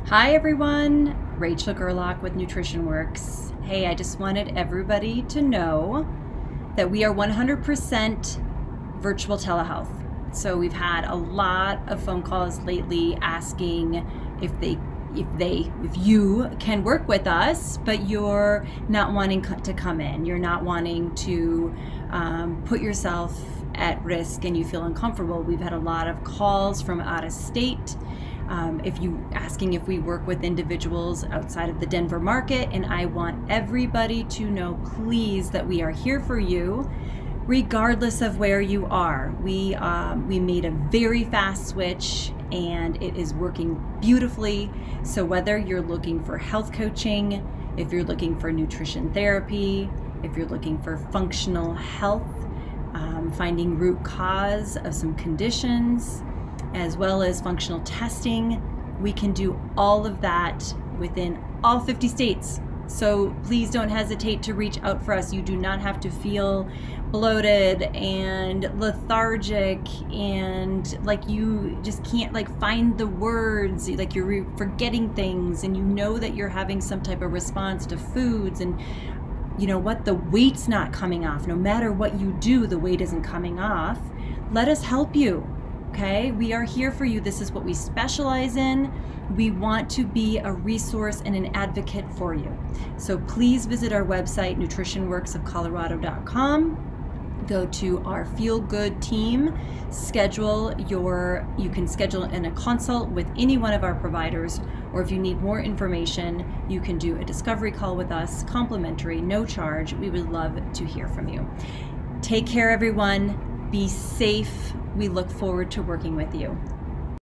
Hi everyone, Rachel Gerlach with NutritionWorks. Hey, I just wanted everybody to know that we are 100% virtual telehealth. So we've had a lot of phone calls lately asking if you can work with us, but you're not wanting to come in. You're not wanting to put yourself at risk and you feel uncomfortable. We've had a lot of calls from out of state. Asking if we work with individuals outside of the Denver market, and I want everybody to know, please, that we are here for you regardless of where you are. We made a very fast switch and it is working beautifully. So whether you're looking for health coaching, if you're looking for nutrition therapy, if you're looking for functional health, finding root cause of some conditions, as well as functional testing, we can do all of that within all 50 states. So please don't hesitate to reach out for us. You do not have to feel bloated and lethargic and like you just can't find the words, like you're forgetting things, and you know that you're having some type of response to foods, and you know what, the weight's not coming off. No matter what you do, the weight isn't coming off. Let us help you. Okay, we are here for you. This is what we specialize in. We want to be a resource and an advocate for you. So please visit our website, nutritionworksofcolorado.com. Go to our Feel Good team. You can schedule in a consult with any one of our providers, or if you need more information, you can do a discovery call with us, complimentary, no charge. We would love to hear from you. Take care, everyone. Be safe. We look forward to working with you.